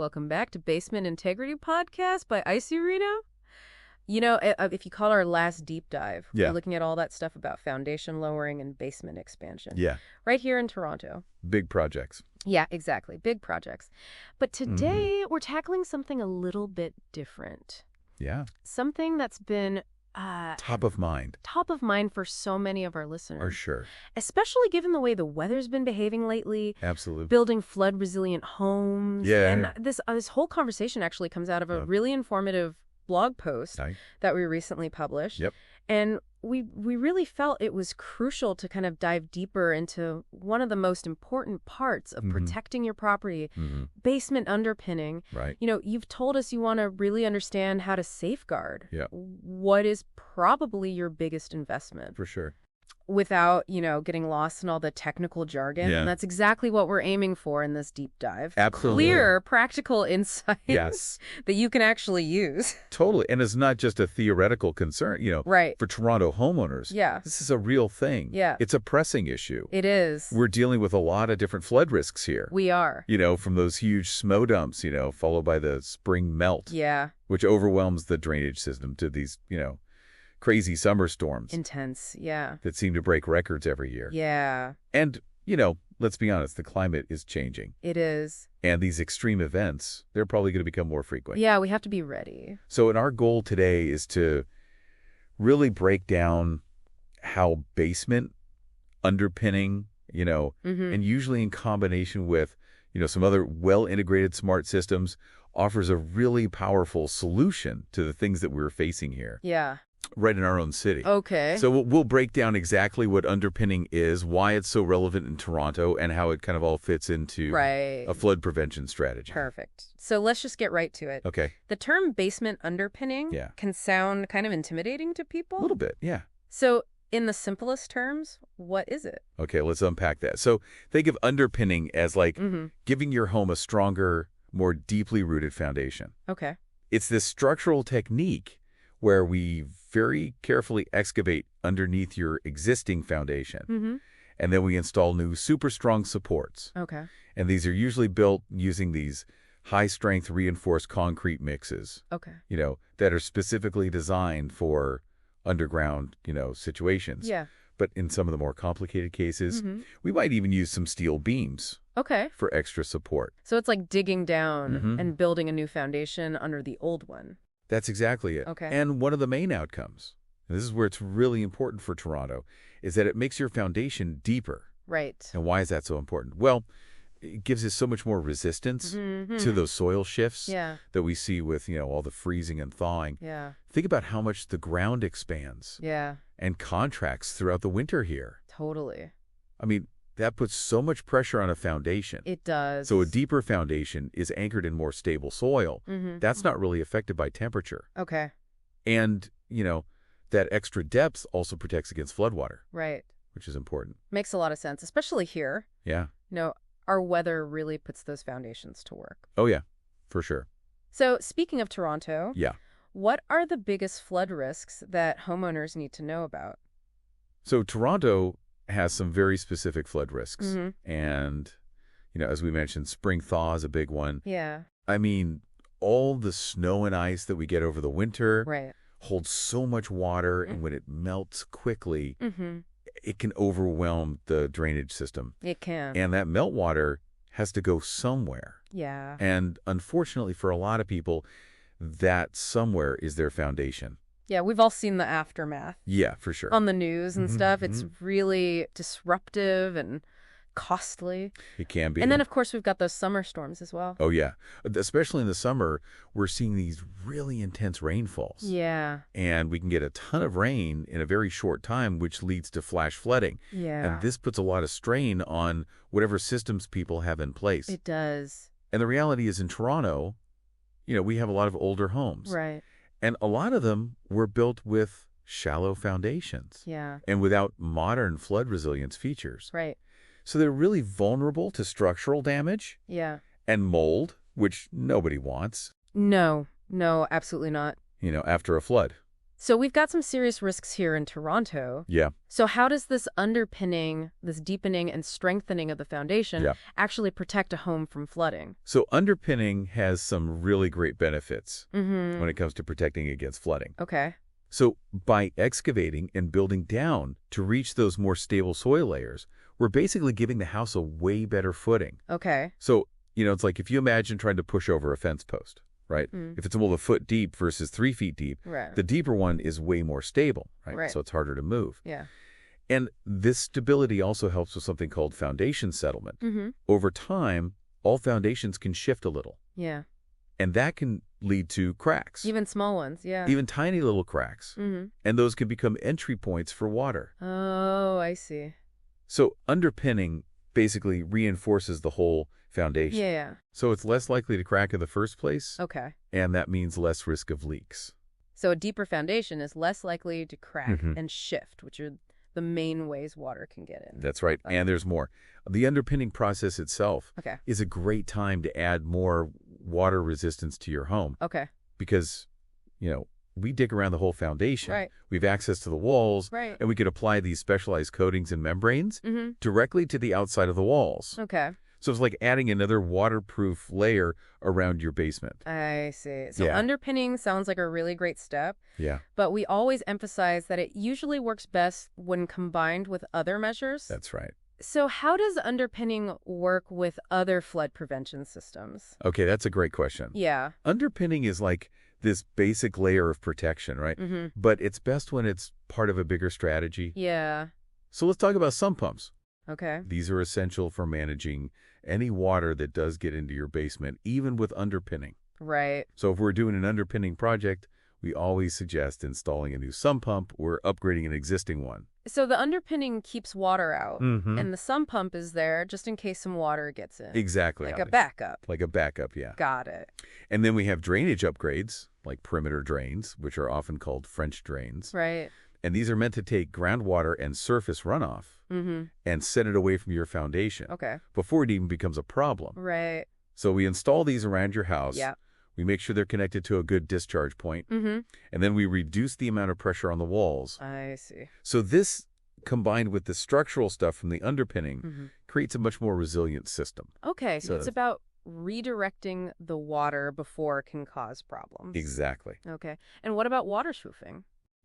Welcome back to Basement Integrity Podcast by Icy Reno. If you call our last deep dive, Yeah. we're looking at all that stuff about foundation lowering and basement expansion. Yeah. Right here in Toronto. Big projects. Yeah, exactly. Big projects. But today, we're tackling something a little bit different. Yeah. Something that's been Top of mind. top of mind for so many of our listeners. For sure. Especially given the way the weather's been behaving lately. Absolutely. Building flood-resilient homes. Yeah. And this whole conversation actually comes out of a really informative blog post that we recently published. Yep. And we really felt it was crucial to kind of dive deeper into one of the most important parts of protecting your property, basement underpinning. Right. You've told us you want to really understand how to safeguard Yeah. what is probably your biggest investment. For sure. Without, getting lost in all the technical jargon. Yeah. And that's exactly what we're aiming for in this deep dive. Absolutely. Clear, practical insights Yes. that you can actually use. Totally. And it's not just a theoretical concern, Right. for Toronto homeowners. Yeah. This is a real thing. Yeah. It's a pressing issue. It is. We're dealing with a lot of different flood risks here. We are. From those huge snow dumps, followed by the spring melt. Yeah. Which overwhelms the drainage system to these, crazy summer storms. Intense. Yeah. That seem to break records every year. Yeah. And, let's be honest, the climate is changing. It is. And these extreme events, they're probably going to become more frequent. Yeah, we have to be ready. So our goal today is to really break down how basement underpinning, and usually in combination with, some other well-integrated smart systems, offers a really powerful solution to the things that we're facing here. Yeah. Right in our own city. Okay. So we'll break down exactly what underpinning is, why it's so relevant in Toronto, and how it kind of all fits into a flood prevention strategy. Perfect. So let's just get right to it. Okay. The term basement underpinning can sound kind of intimidating to people. A little bit, yeah. So in the simplest terms, what is it? Okay, let's unpack that. So think of underpinning as like giving your home a stronger, more deeply rooted foundation. Okay. It's this structural technique where we very carefully excavate underneath your existing foundation. And then we install new super strong supports. Okay. And these are usually built using these high-strength reinforced concrete mixes. Okay. That are specifically designed for underground, situations. Yeah. But in some of the more complicated cases, we might even use some steel beams. Okay. For extra support. So it's like digging down and building a new foundation under the old one. That's exactly it. Okay. And one of the main outcomes, and this is where it's really important for Toronto, is that it makes your foundation deeper. Right. And why is that so important? Well, it gives us so much more resistance to those soil shifts that we see with, all the freezing and thawing. Yeah. Think about how much the ground expands. Yeah. And contracts throughout the winter here. Totally. I mean, that puts so much pressure on a foundation. It does. So a deeper foundation is anchored in more stable soil. That's not really affected by temperature. Okay. And, that extra depth also protects against floodwater. Right. Which is important. Makes a lot of sense, especially here. Yeah. Our weather really puts those foundations to work. Oh, yeah, for sure. So speaking of Toronto, yeah, what are the biggest flood risks that homeowners need to know about? So Toronto has some very specific flood risks. And, as we mentioned, spring thaw is a big one. Yeah. I mean, all the snow and ice that we get over the winter holds so much water, and when it melts quickly, it can overwhelm the drainage system. It can. And that meltwater has to go somewhere. Yeah. And unfortunately for a lot of people, that somewhere is their foundation. Yeah, we've all seen the aftermath. Yeah, for sure. On the news and stuff. It's really disruptive and costly. It can be. And then, of course, we've got those summer storms as well. Oh, yeah. Especially in the summer, we're seeing these really intense rainfalls. Yeah. And we can get a ton of rain in a very short time, which leads to flash flooding. Yeah. And this puts a lot of strain on whatever systems people have in place. It does. And the reality is in Toronto, we have a lot of older homes. Right. And a lot of them were built with shallow foundations. Yeah. And without modern flood resilience features. Right. So they're really vulnerable to structural damage. Yeah. And mold, which nobody wants. No, absolutely not. After a flood. So we've got some serious risks here in Toronto. Yeah. So how does this underpinning, this deepening and strengthening of the foundation actually protect a home from flooding? So underpinning has some really great benefits when it comes to protecting against flooding. Okay. So by excavating and building down to reach those more stable soil layers, we're basically giving the house a way better footing. Okay. So, it's like if you imagine trying to push over a fence post, right? If it's a foot deep versus 3 feet deep, the deeper one is way more stable, right? So it's harder to move. Yeah. And this stability also helps with something called foundation settlement. Over time, all foundations can shift a little. Yeah. And that can lead to cracks. Even small ones, yeah. Even tiny little cracks. And those can become entry points for water. Oh, I see. So underpinning basically reinforces the whole foundation. Yeah. So it's less likely to crack in the first place. Okay. And that means less risk of leaks. So a deeper foundation is less likely to crack and shift, which are the main ways water can get in. That's right. And there's more. The underpinning process itself is a great time to add more water resistance to your home. Okay. Because, we dig around the whole foundation. Right. We have access to the walls. Right. And we could apply these specialized coatings and membranes directly to the outside of the walls. Okay. So it's like adding another waterproof layer around your basement. I see. So underpinning sounds like a really great step. Yeah. But we always emphasize that it usually works best when combined with other measures. That's right. So how does underpinning work with other flood prevention systems? Okay, that's a great question. Yeah. Underpinning is like this basic layer of protection, right? But it's best when it's part of a bigger strategy. Yeah. So let's talk about sump pumps. Okay. These are essential for managing any water that does get into your basement, even with underpinning. Right. So if we're doing an underpinning project, we always suggest installing a new sump pump or upgrading an existing one. So the underpinning keeps water out, and the sump pump is there just in case some water gets in. Exactly. Like a backup. Like a backup, yeah. Got it. And then we have drainage upgrades, like perimeter drains, which are often called French drains. Right. And these are meant to take groundwater and surface runoff and send it away from your foundation before it even becomes a problem. Right. So we install these around your house. Yeah. We make sure they're connected to a good discharge point. And then we reduce the amount of pressure on the walls. I see. So this, combined with the structural stuff from the underpinning, creates a much more resilient system. Okay, so it's about redirecting the water before it can cause problems. Exactly. Okay. And what about waterproofing?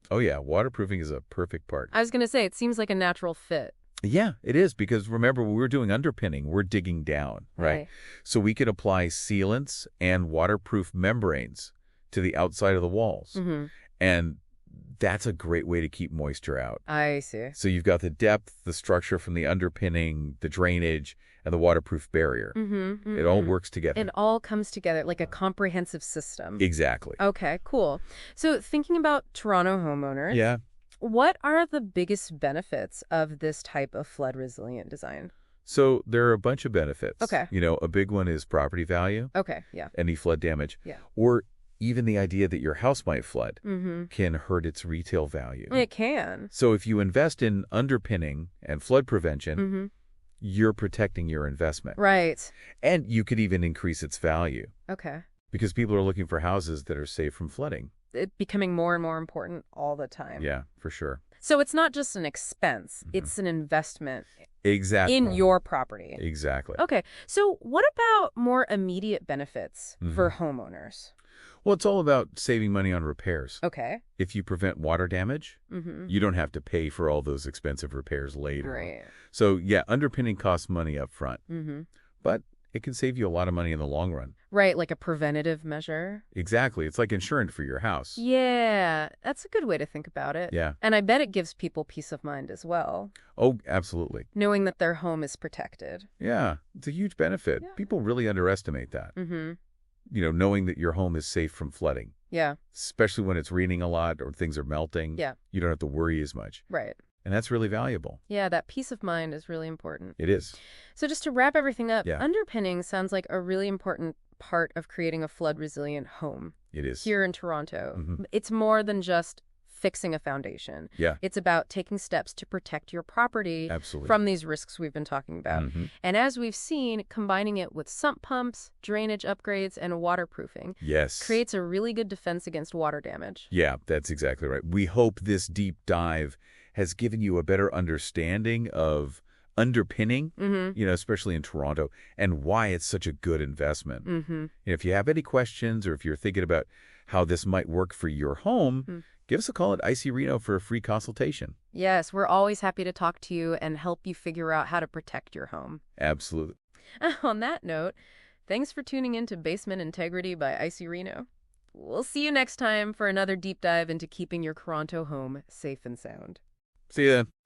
Oh, yeah. Waterproofing is a perfect part. I was going to say, it seems like a natural fit. Yeah, it is. Because remember, when we're doing underpinning, we're digging down, right? So we could apply sealants and waterproof membranes to the outside of the walls. And that's a great way to keep moisture out. I see. So you've got the depth, the structure from the underpinning, the drainage, and the waterproof barrier. It all works together. It all comes together like a comprehensive system. Exactly. Okay, cool. So thinking about Toronto homeowners, what are the biggest benefits of this type of flood resilient design? So there are a bunch of benefits. Okay. A big one is property value. Okay, yeah. Any flood damage. Yeah. Or even the idea that your house might flood can hurt its retail value. It can. So if you invest in underpinning and flood prevention, you're protecting your investment. Right. And you could even increase its value. Okay. Because people are looking for houses that are safe from flooding. It's becoming more and more important all the time. Yeah, for sure. So it's not just an expense, it's an investment. Exactly. In your property. Exactly. Okay. So what about more immediate benefits for homeowners? Well, it's all about saving money on repairs. Okay. If you prevent water damage, you don't have to pay for all those expensive repairs later. Right. So, yeah, underpinning costs money up front. But it can save you a lot of money in the long run. Right, like a preventative measure. Exactly. It's like insurance for your house. Yeah, that's a good way to think about it. Yeah. And I bet it gives people peace of mind as well. Oh, absolutely. Knowing that their home is protected. Yeah, it's a huge benefit. Yeah. People really underestimate that. Knowing that your home is safe from flooding. Yeah. Especially when it's raining a lot or things are melting. Yeah. You don't have to worry as much. Right. And that's really valuable. Yeah, that peace of mind is really important. It is. So just to wrap everything up, Yeah. underpinning sounds like a really important part of creating a flood-resilient home. It is. Here in Toronto. It's more than just fixing a foundation. Yeah. It's about taking steps to protect your property Absolutely. from these risks we've been talking about. And as we've seen, combining it with sump pumps, drainage upgrades, and waterproofing Yes. creates a really good defense against water damage. Yeah, that's exactly right. We hope this deep dive has given you a better understanding of underpinning, especially in Toronto, and why it's such a good investment. If you have any questions or if you're thinking about how this might work for your home, give us a call at IC Reno for a free consultation. Yes, we're always happy to talk to you and help you figure out how to protect your home. Absolutely. On that note, thanks for tuning in to Basement Integrity by IC Reno. We'll see you next time for another deep dive into keeping your Toronto home safe and sound. See you then.